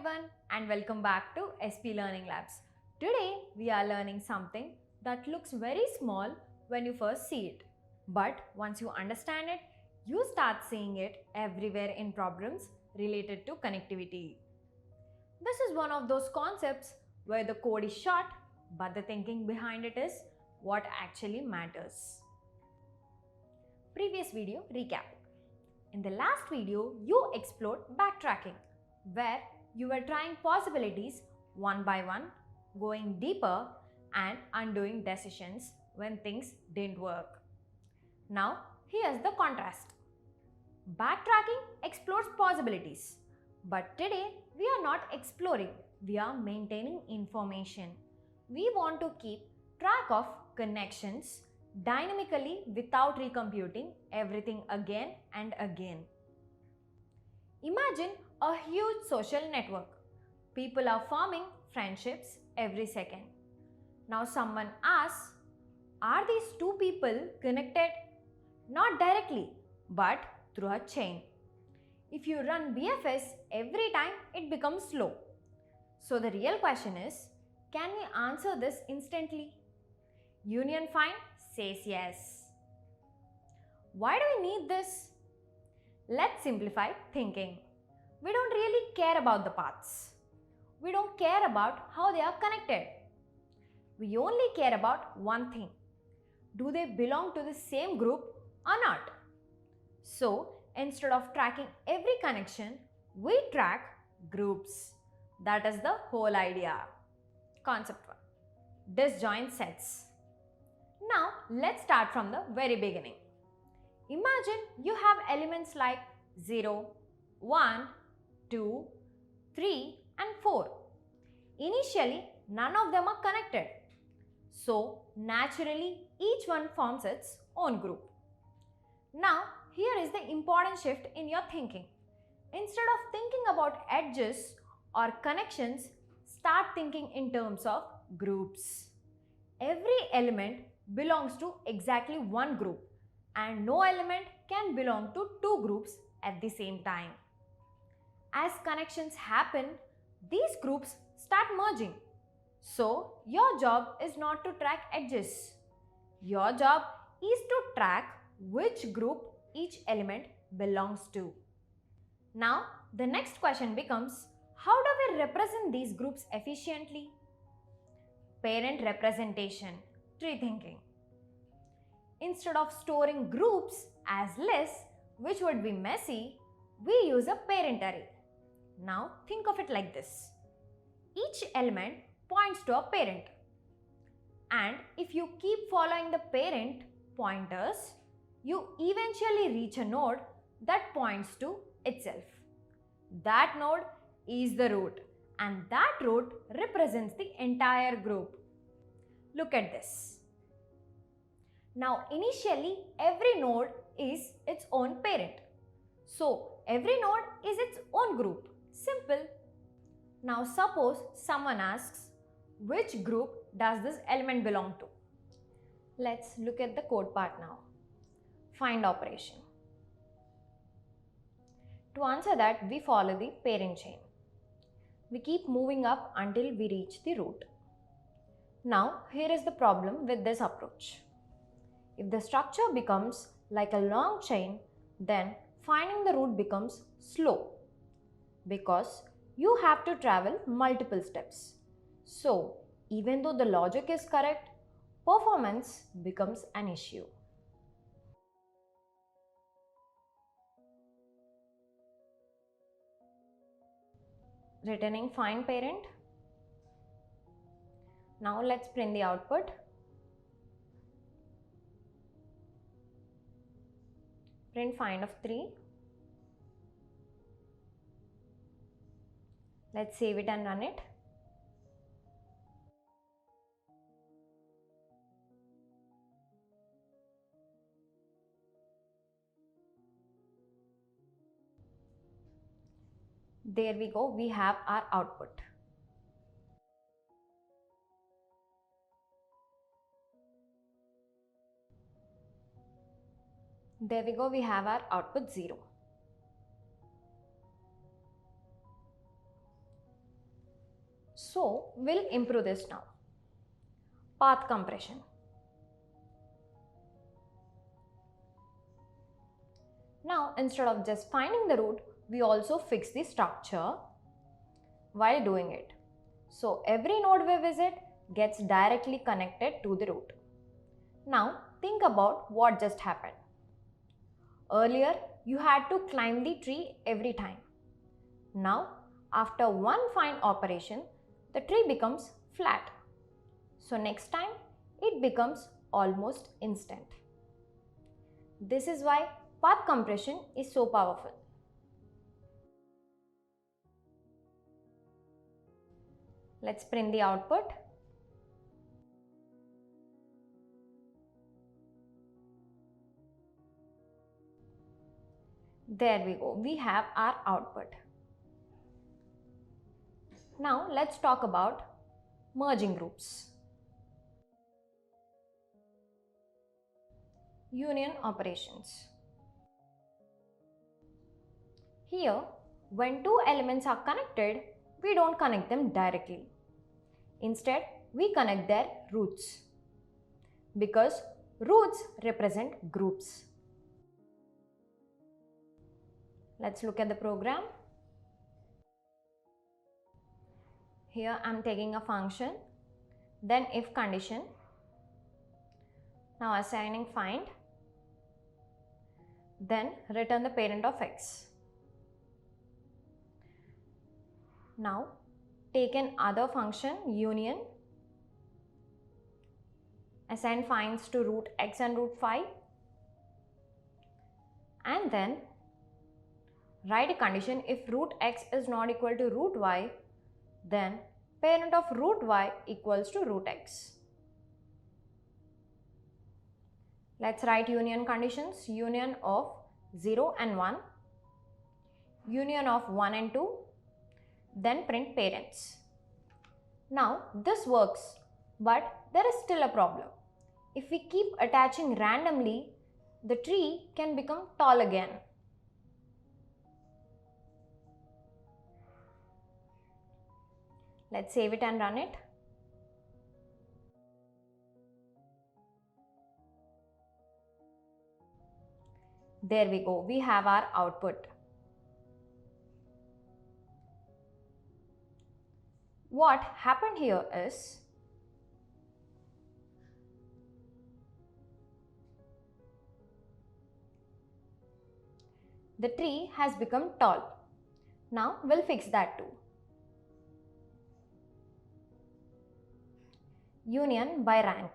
everyone and welcome back to SP Learning Labs. Today we are learning something that looks very small when you first see it. But once you understand it, you start seeing it everywhere in problems related to connectivity. This is one of those concepts where the code is short, but the thinking behind it is what actually matters. Previous video recap. In the last video, you explored backtracking, where you were trying possibilities one by one, going deeper and undoing decisions when things didn't work. Now, here's the contrast. Backtracking explores possibilities, but today we are not exploring, we are maintaining information. We want to keep track of connections dynamically without recomputing everything again and again. Imagine a huge social network. People are forming friendships every second. Now someone asks, are these two people connected? Not directly, but through a chain. If you run BFS every time, it becomes slow. So the real question is, can we answer this instantly? Union Find says yes. Why do we need this? Let's simplify thinking. We don't really care about the paths. We don't care about how they are connected. We only care about one thing. Do they belong to the same group or not? So, instead of tracking every connection, we track groups. That is the whole idea. Concept 1. Disjoint sets. Now, let's start from the very beginning. Imagine you have elements like 0, 1, 2, 3 and 4. Initially, none of them are connected. So, naturally, each one forms its own group. Now, here is the important shift in your thinking. Instead of thinking about edges or connections, start thinking in terms of groups. Every element belongs to exactly one group, and no element can belong to two groups at the same time. As connections happen, these groups start merging. So, your job is not to track edges. Your job is to track which group each element belongs to. Now, the next question becomes, how do we represent these groups efficiently? Parent representation, tree thinking. Instead of storing groups as lists, which would be messy, we use a parent array. Now think of it like this. Each element points to a parent. And if you keep following the parent pointers, you eventually reach a node that points to itself. That node is the root, and that root represents the entire group. Look at this. Now initially every node is its own parent. So every node is its own group. Simple. Now suppose someone asks, which group does this element belong to? Let's look at the code part now. Find operation. To answer that, we follow the parent chain. We keep moving up until we reach the root. Now here is the problem with this approach. If the structure becomes like a long chain, then finding the root becomes slow because you have to travel multiple steps. So, even though the logic is correct, performance becomes an issue. Returning find parent. Now let's print the output. Print find of 3. Let's save it and run it. There we go, we have our output. There we go, we have our output 0. So we'll improve this now. Path compression. Now instead of just finding the root, we also fix the structure while doing it. So every node we visit gets directly connected to the root. Now think about what just happened. Earlier you had to climb the tree every time. Now after one find operation, the tree becomes flat. So next time it becomes almost instant. This is why path compression is so powerful. Let's print the output. There we go, we have our output. Now let's talk about merging groups. Union operations. Here, when two elements are connected, we don't connect them directly. Instead, we connect their roots because roots represent groups. Let's look at the program. Here I am taking a function, then if condition. Now assigning find, then return the parent of x. Now take an other function union, assign finds to root x and root 5, and then write a condition if root x is not equal to root y, then parent of root y equals to root x. Let's write union conditions, union of 0 and 1, union of 1 and 2, then print parents. Now this works, but there is still a problem. If we keep attaching randomly, the tree can become tall again. Let's save it and run it. There we go, we have our output. What happened here is the tree has become tall. Now we'll fix that too. Union by rank,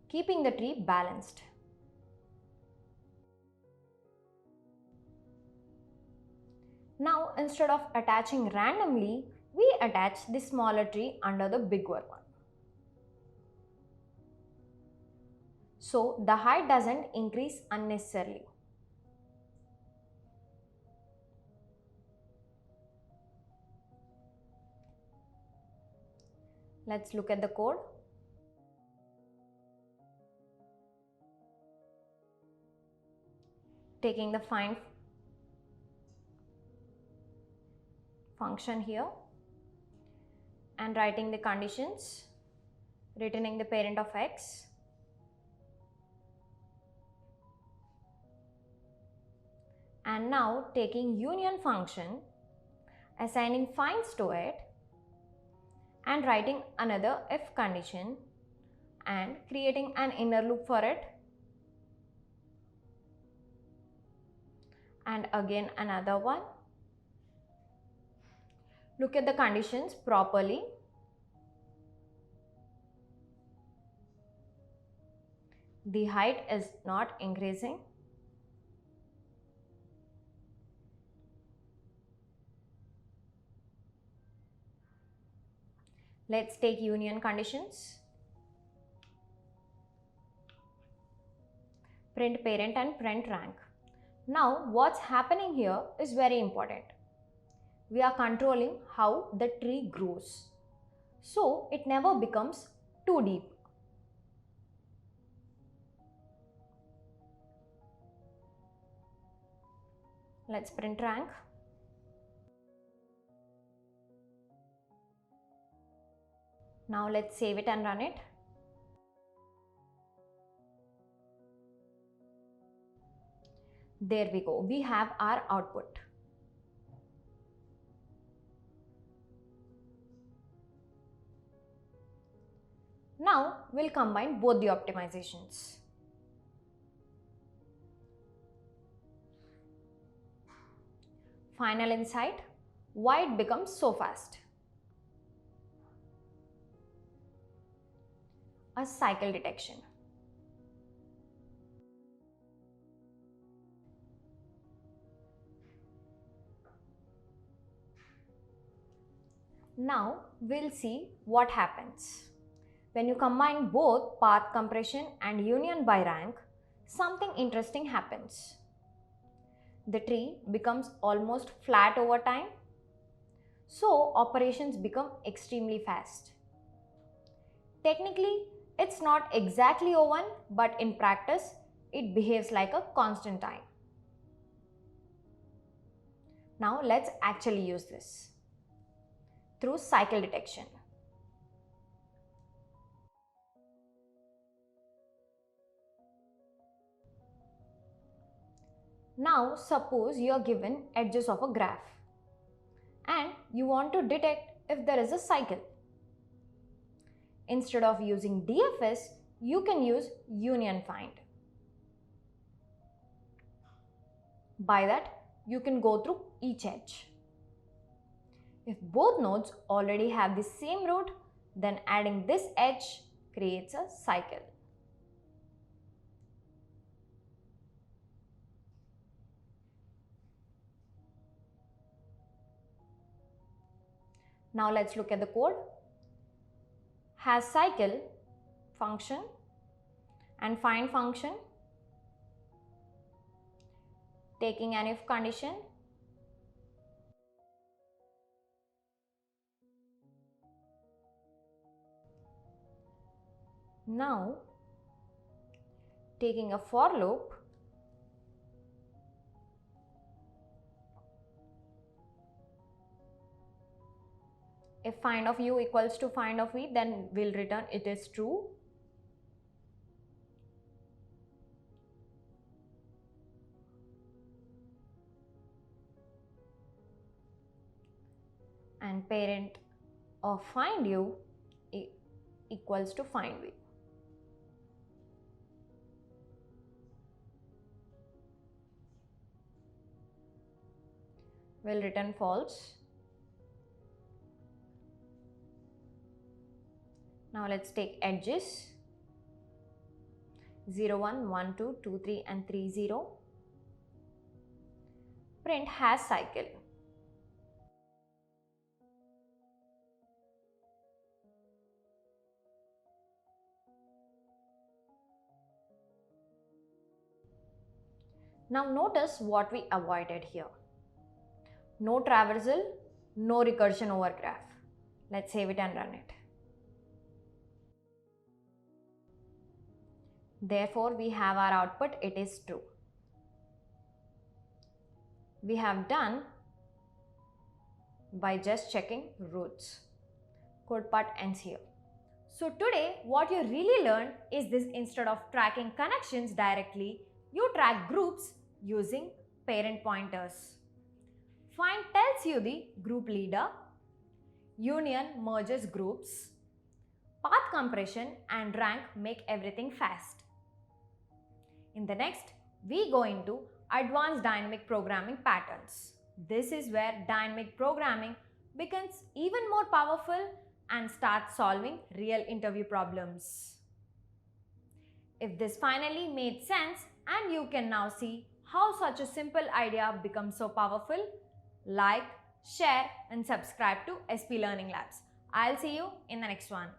keeping the tree balanced. Now instead of attaching randomly, we attach the smaller tree under the bigger one. So the height doesn't increase unnecessarily. Let's look at the code. Taking the find function here and writing the conditions, returning the parent of x, and now taking union function, assigning finds to it, and writing another if condition and creating an inner loop for it, and again another one. Look at the conditions properly. The height is not increasing. Let's take union conditions. Print parent and print rank. Now what's happening here is very important. We are controlling how the tree grows, so it never becomes too deep. Let's print rank. Now let's save it and run it. There we go. We have our output. Now we'll combine both the optimizations. Final insight, why it becomes so fast. A cycle detection. Now we'll see what happens. When you combine both path compression and union by rank, something interesting happens. The tree becomes almost flat over time, so operations become extremely fast. Technically, it's not exactly O1, but in practice, it behaves like a constant time. Now let's actually use this through cycle detection. Now suppose you are given edges of a graph and you want to detect if there is a cycle. Instead of using DFS, you can use union find. By that, you can go through each edge. If both nodes already have the same root, then adding this edge creates a cycle. Now let's look at the code. Has cycle function and find function, taking an if condition, now taking a for loop, if find of u equals to find of v, then we'll return it is true. And parent of find u equals to find v. We'll return false. Now let's take edges 0, 1, 1, 2, 2, 3 and 3, 0. Print has cycle. Now notice what we avoided here. No traversal, no recursion over graph. Let's save it and run it. Therefore, we have our output, it is true. We have done by just checking roots. Code part ends here. So today, what you really learned is this: instead of tracking connections directly, you track groups using parent pointers. Find tells you the group leader, union merges groups, path compression and rank make everything fast. In the next, we go into advanced dynamic programming patterns. This is where dynamic programming becomes even more powerful and starts solving real interview problems. If this finally made sense and you can now see how such a simple idea becomes so powerful, like, share and subscribe to SP Learning Labs. I'll see you in the next one.